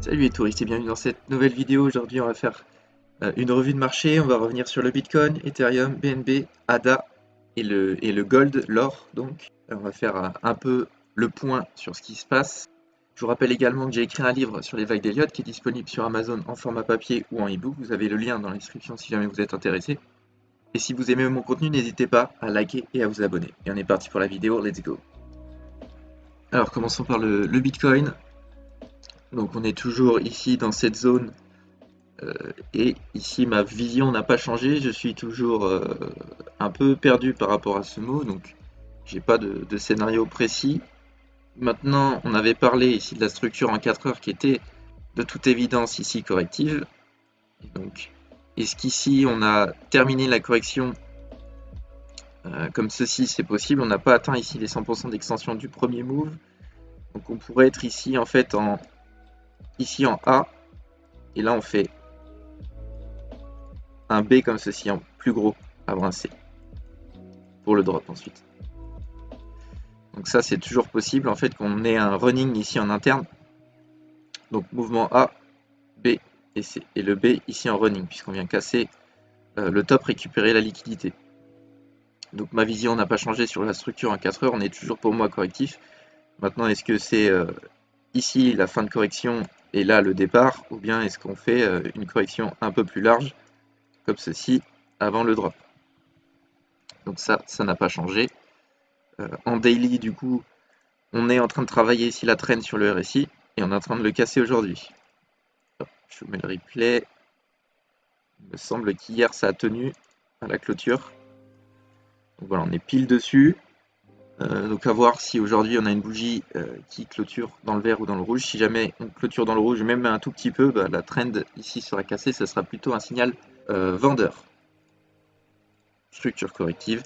Salut les touristes et bienvenue dans cette nouvelle vidéo. Aujourd'hui, on va faire une revue de marché. On va revenir sur le Bitcoin, Ethereum, BNB, ADA et le Gold, l'or. Donc, on va faire un peu le point sur ce qui se passe. Je vous rappelle également que j'ai écrit un livre sur les vagues d'Elliott qui est disponible sur Amazon en format papier ou en e-book. Vous avez le lien dans la description si jamais vous êtes intéressé. Et si vous aimez mon contenu, n'hésitez pas à liker et à vous abonner. Et on est parti pour la vidéo. Let's go. Alors, commençons par le Bitcoin. Donc, on est toujours ici dans cette zone. Et ici, ma vision n'a pas changé. Je suis toujours un peu perdu par rapport à ce mot, donc j'ai pas de scénario précis. Maintenant, on avait parlé ici de la structure en 4 heures qui était de toute évidence ici corrective. Et donc, est-ce qu'ici on a terminé la correction comme ceci, c'est possible. On n'a pas atteint ici les 100% d'extension du premier move. Donc on pourrait être ici en fait ici en A. Et là on fait un B comme ceci en plus gros avant un C pour le drop ensuite. Donc ça c'est toujours possible en fait qu'on ait un running ici en interne. Donc mouvement A, B et C. Et le B ici en running puisqu'on vient casser le top, récupérer la liquidité. Donc ma vision n'a pas changé sur la structure en 4 heures, on est toujours pour moi correctif. Maintenant est-ce que c'est ici la fin de correction et là le départ, ou bien est-ce qu'on fait une correction un peu plus large comme ceci avant le drop. Donc ça n'a pas changé. En daily du coup on est en train de travailler ici la traîne sur le RSI et on est en train de le casser aujourd'hui. Je vous mets le replay. Il me semble qu'hier ça a tenu à la clôture. Donc voilà, on est pile dessus. Donc à voir si aujourd'hui on a une bougie qui clôture dans le vert ou dans le rouge. Si jamais on clôture dans le rouge, même un tout petit peu, la trend ici sera cassée. Ce sera plutôt un signal vendeur. Structure corrective.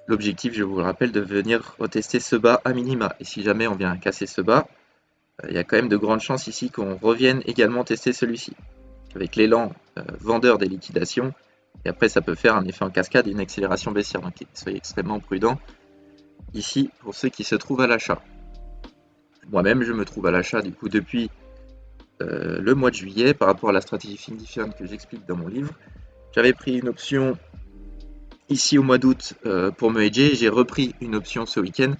L'objectif, je vous le rappelle, de venir retester ce bas à minima. Et si jamais on vient casser ce bas, il y a quand même de grandes chances ici qu'on revienne également tester celui-ci. Avec l'élan vendeur des liquidations, et après ça peut faire un effet en cascade et une accélération baissière. Donc soyez extrêmement prudents ici pour ceux qui se trouvent à l'achat. Moi-même, je me trouve à l'achat du coup depuis le mois de juillet par rapport à la stratégie Findifion que j'explique dans mon livre. J'avais pris une option ici au mois d'août pour me hedger, j'ai repris une option ce week-end.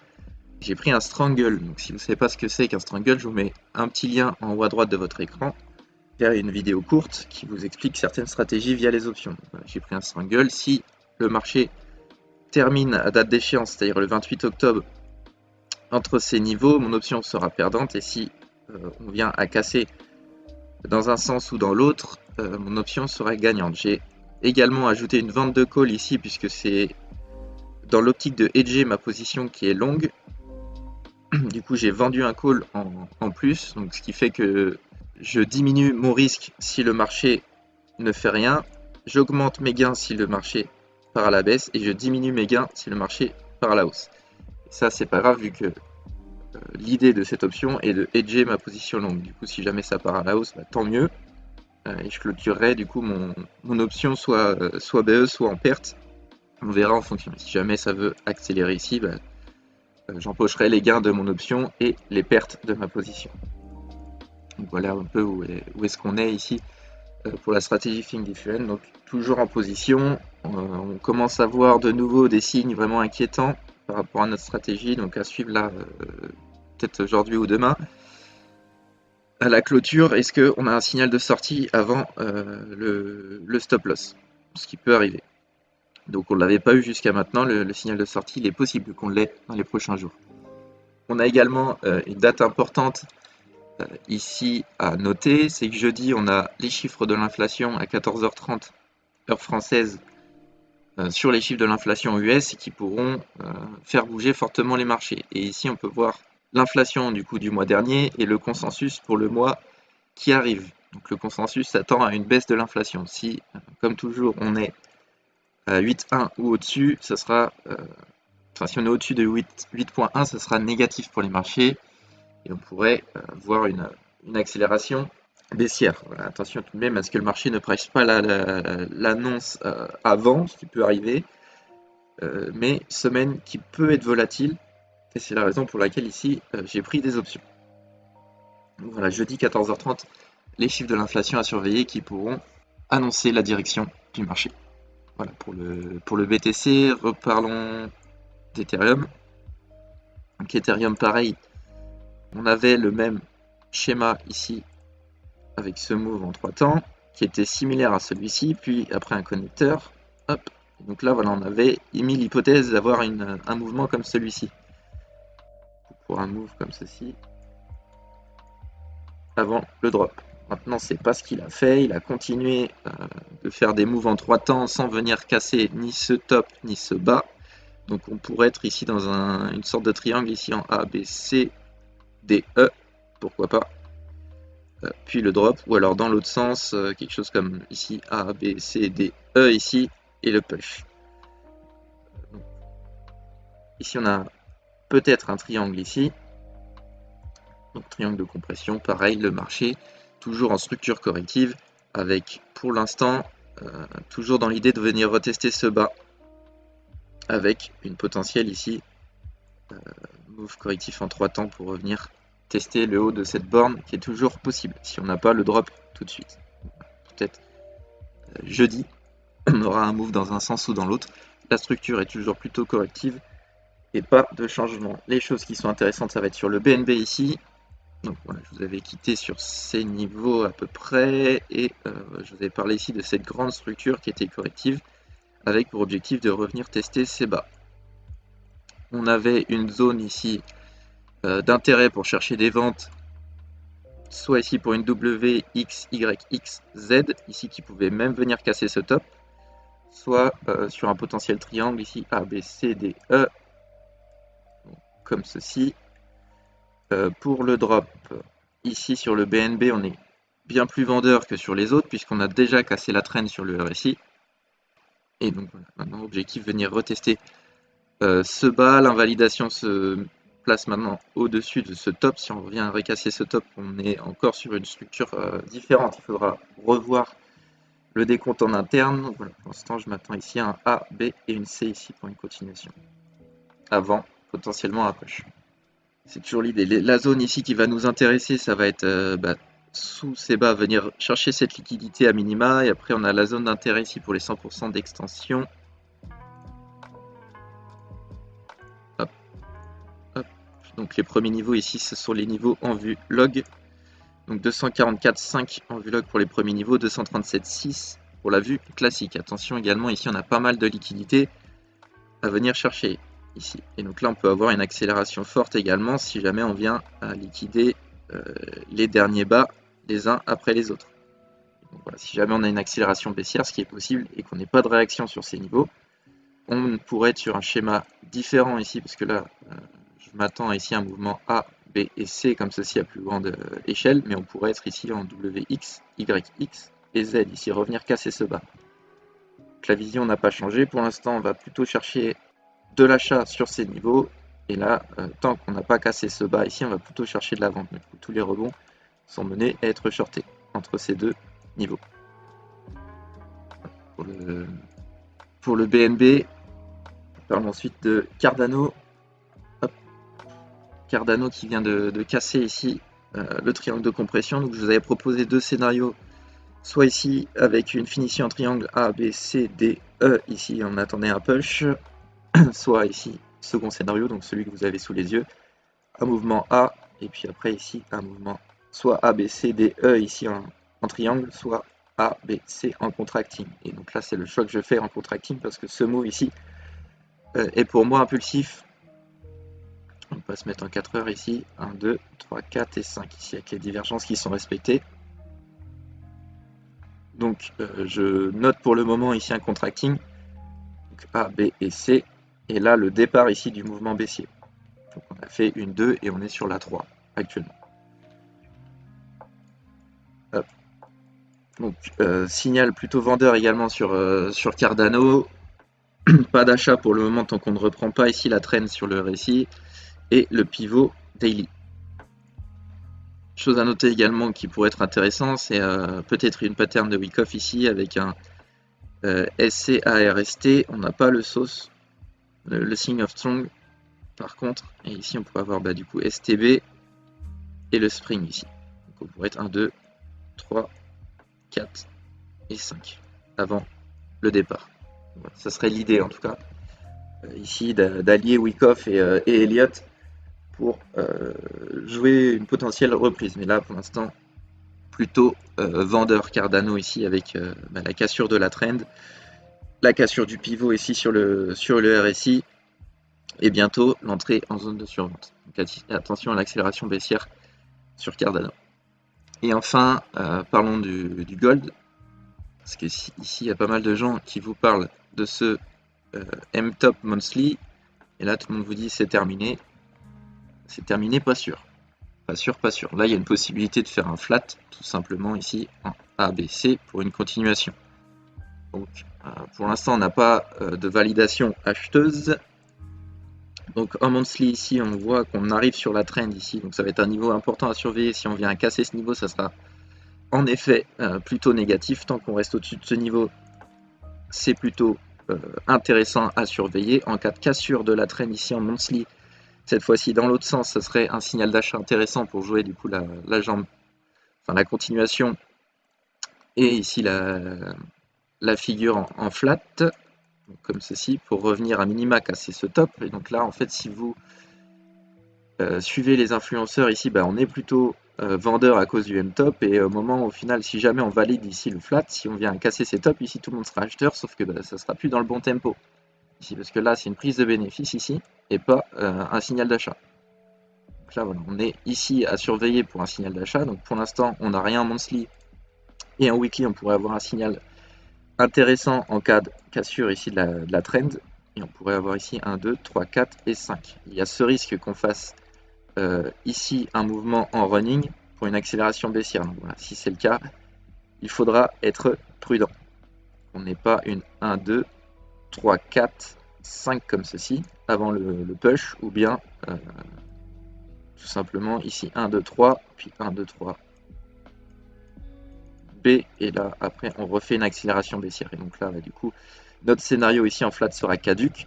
J'ai pris un strangle. Donc si vous ne savez pas ce que c'est qu'un strangle, je vous mets un petit lien en haut à droite de votre écran vers une vidéo courte qui vous explique certaines stratégies via les options. Voilà, j'ai pris un strangle. Si le marché termine à date d'échéance, c'est-à-dire le 28 octobre, entre ces niveaux, mon option sera perdante. Et si on vient à casser dans un sens ou dans l'autre, mon option sera gagnante. J'ai également ajouté une vente de call ici puisque c'est dans l'optique de hedger ma position qui est longue. Du coup, j'ai vendu un call en plus, donc ce qui fait que je diminue mon risque si le marché ne fait rien, j'augmente mes gains si le marché part à la baisse et je diminue mes gains si le marché part à la hausse. Et ça, c'est pas grave vu que l'idée de cette option est de hedger ma position longue. Du coup, si jamais ça part à la hausse, tant mieux. Et je clôturerai du coup mon option soit BE, soit en perte. On verra en fonction. Si jamais ça veut accélérer ici, j'empocherai les gains de mon option et les pertes de ma position. Donc voilà un peu où est-ce qu'on est ici pour la stratégie Findifion. Donc toujours en position. On commence à voir de nouveau des signes vraiment inquiétants par rapport à notre stratégie. Donc à suivre là, peut-être aujourd'hui ou demain. À la clôture, est-ce qu'on a un signal de sortie avant le stop loss? Ce qui peut arriver. Donc on ne l'avait pas eu jusqu'à maintenant, le signal de sortie, il est possible qu'on l'ait dans les prochains jours. On a également une date importante ici à noter, c'est que jeudi on a les chiffres de l'inflation à 14h30 heure française sur les chiffres de l'inflation US et qui pourront faire bouger fortement les marchés. Et ici on peut voir l'inflation du coup du mois dernier et le consensus pour le mois qui arrive. Donc le consensus s'attend à une baisse de l'inflation. Si, comme toujours, on est à 8,1 ou au-dessus, ça sera, si on est au-dessus de 8,1, ça sera négatif pour les marchés et on pourrait voir une accélération baissière. Voilà, attention tout de même à ce que le marché ne presse pas l'annonce avant, ce qui peut arriver, mais semaine qui peut être volatile et c'est la raison pour laquelle ici j'ai pris des options. Donc voilà, jeudi 14h30 les chiffres de l'inflation à surveiller qui pourront annoncer la direction du marché. Voilà pour le BTC. Reparlons d'Ethereum. Donc Ethereum, pareil, on avait le même schéma ici avec ce move en 3 temps qui était similaire à celui-ci, puis après un connecteur, hop. Donc là, voilà, on avait émis l'hypothèse d'avoir un mouvement comme celui-ci. Pour un move comme ceci, avant le drop. Maintenant, c'est pas ce qu'il a fait. Il a continué de faire des moves en 3 temps sans venir casser ni ce top ni ce bas. Donc on pourrait être ici dans une sorte de triangle ici en A, B, C, D, E, pourquoi pas. Puis le drop, ou alors dans l'autre sens, quelque chose comme ici A, B, C, D, E ici, et le push. Donc, ici on a peut-être un triangle ici. Donc triangle de compression, pareil, le marché, toujours en structure corrective, avec pour l'instant, toujours dans l'idée de venir retester ce bas, avec une potentielle ici, move correctif en 3 temps pour revenir tester le haut de cette borne qui est toujours possible, si on n'a pas le drop tout de suite. Peut-être jeudi, on aura un move dans un sens ou dans l'autre. La structure est toujours plutôt corrective et pas de changement. Les choses qui sont intéressantes, ça va être sur le BNB ici. Donc voilà, je vous avais quitté sur ces niveaux à peu près et je vous avais parlé ici de cette grande structure qui était corrective avec pour objectif de revenir tester ces bas. On avait une zone ici d'intérêt pour chercher des ventes, soit ici pour une W, X, Y, X, Z, ici qui pouvait même venir casser ce top, soit sur un potentiel triangle ici A, B, C, D, E, comme ceci. Pour le drop, ici sur le BNB, on est bien plus vendeur que sur les autres puisqu'on a déjà cassé la traîne sur le RSI. Et donc voilà, maintenant objectif venir retester ce bas, l'invalidation se place maintenant au-dessus de ce top. Si on revient à recasser ce top, on est encore sur une structure différente. Il faudra revoir le décompte en interne. Donc voilà, pour l'instant, je m'attends ici à un A, B et une C ici pour une continuation. Avant, potentiellement un push. C'est toujours l'idée. La zone ici qui va nous intéresser, ça va être sous ces bas, venir chercher cette liquidité à minima. Et après, on a la zone d'intérêt ici pour les 100% d'extension. Hop, hop. Donc les premiers niveaux ici, ce sont les niveaux en vue log. Donc 244,5 en vue log pour les premiers niveaux, 237,6 pour la vue classique. Attention également, ici on a pas mal de liquidités à venir chercher ici. Et donc là, on peut avoir une accélération forte également si jamais on vient à liquider les derniers bas les uns après les autres. Donc voilà, si jamais on a une accélération baissière, ce qui est possible, et qu'on n'ait pas de réaction sur ces niveaux, on pourrait être sur un schéma différent ici, parce que là, je m'attends ici à un mouvement A, B et C comme ceci à plus grande échelle, mais on pourrait être ici en WX, YX et Z, ici revenir casser ce bas. Donc la vision n'a pas changé, pour l'instant on va plutôt chercher de l'achat sur ces niveaux, et là, tant qu'on n'a pas cassé ce bas ici, on va plutôt chercher de la vente. Donc, tous les rebonds sont menés à être shortés entre ces deux niveaux. Pour le BNB, on parle ensuite de Cardano. Hop. Cardano qui vient de casser ici le triangle de compression. Donc je vous avais proposé deux scénarios, soit ici avec une finition en triangle A, B, C, D, E, ici on attendait un push, soit ici, second scénario, donc celui que vous avez sous les yeux, un mouvement A, et puis après ici un mouvement soit A, B, C, D, E ici en triangle, soit A, B, C en contracting. Et donc là c'est le choix que je fais en contracting parce que ce move ici est pour moi impulsif. On va se mettre en 4 heures ici, 1, 2, 3, 4 et 5 ici avec les divergences qui sont respectées. Donc je note pour le moment ici un contracting, donc A, B et C, et là le départ ici du mouvement baissier. Donc on a fait une 2 et on est sur la 3 actuellement. Hop. Donc signal plutôt vendeur également sur Cardano. Pas d'achat pour le moment tant qu'on ne reprend pas ici la traîne sur le RSI et le pivot daily. Chose à noter également qui pourrait être intéressant, c'est peut-être une pattern de week-off ici avec un SCARST. On n'a pas le sauce, le Sign of Strong par contre. Et ici on pourrait avoir du coup STB et le Spring ici. Donc on pourrait être 1, 2, 3, 4 et 5 avant le départ. Voilà, ça serait l'idée en tout cas. Ici d'allier Wyckoff et Elliott pour jouer une potentielle reprise. Mais là pour l'instant plutôt vendeur Cardano ici avec la cassure de la trend, la cassure du pivot ici sur le RSI et bientôt l'entrée en zone de survente. Donc attention à l'accélération baissière sur Cardano. Et enfin, parlons du gold, parce que ici il y a pas mal de gens qui vous parlent de ce M-Top Monthly, et là tout le monde vous dit c'est terminé. C'est terminé, pas sûr. Pas sûr, pas sûr. Là, il y a une possibilité de faire un flat, tout simplement ici, en ABC pour une continuation. Donc, pour l'instant, on n'a pas de validation acheteuse. Donc, en monthly, ici, on voit qu'on arrive sur la trend ici. Donc, ça va être un niveau important à surveiller. Si on vient à casser ce niveau, ça sera en effet plutôt négatif. Tant qu'on reste au-dessus de ce niveau, c'est plutôt intéressant à surveiller. En cas de cassure de la trend ici en monthly, cette fois-ci, dans l'autre sens, ce serait un signal d'achat intéressant pour jouer du coup la jambe, enfin la continuation, et ici la figure en flat, donc comme ceci, pour revenir à minima casser ce top. Et donc là, en fait, si vous suivez les influenceurs ici, on est plutôt vendeur à cause du M-top, et au moment au final, si jamais on valide ici le flat, si on vient à casser ces tops, ici tout le monde sera acheteur, sauf que ça sera plus dans le bon tempo. Ici, parce que là, c'est une prise de bénéfice ici, et pas un signal d'achat. Donc là, voilà, on est ici à surveiller pour un signal d'achat. Donc pour l'instant, on n'a rien en monthly. Et en weekly, on pourrait avoir un signal intéressant en cas de cassure ici de la trend. Et on pourrait avoir ici 1, 2, 3, 4 et 5. Il y a ce risque qu'on fasse ici un mouvement en running pour une accélération baissière. Donc voilà, si c'est le cas, il faudra être prudent. On n'est pas une 1, 2, 3, 4, 5 comme ceci avant le push, ou bien tout simplement ici 1, 2, 3, puis 1, 2, 3, B, et là après on refait une accélération baissière. Et donc là, du coup, notre scénario ici en flat sera caduque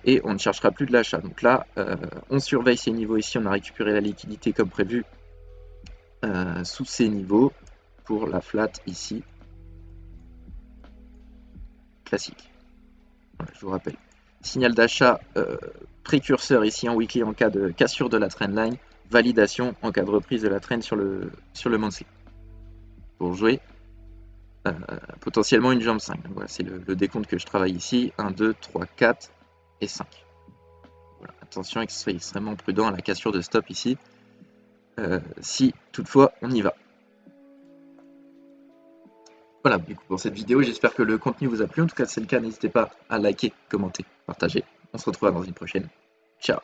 et on ne cherchera plus de l'achat. Donc là, on surveille ces niveaux ici, on a récupéré la liquidité comme prévu sous ces niveaux pour la flat ici, classique. Voilà, je vous rappelle. Signal d'achat précurseur ici en weekly en cas de cassure de la trendline, validation en cas de reprise de la trend sur le monthly. Pour jouer potentiellement une jambe 5. Donc voilà, c'est le décompte que je travaille ici. 1, 2, 3, 4 et 5. Voilà, attention, soyez extrêmement prudent à la cassure de stop ici. Si toutefois on y va. Voilà, du coup pour cette vidéo, j'espère que le contenu vous a plu. En tout cas, si c'est le cas, n'hésitez pas à liker, commenter, partager. On se retrouvera dans une prochaine. Ciao.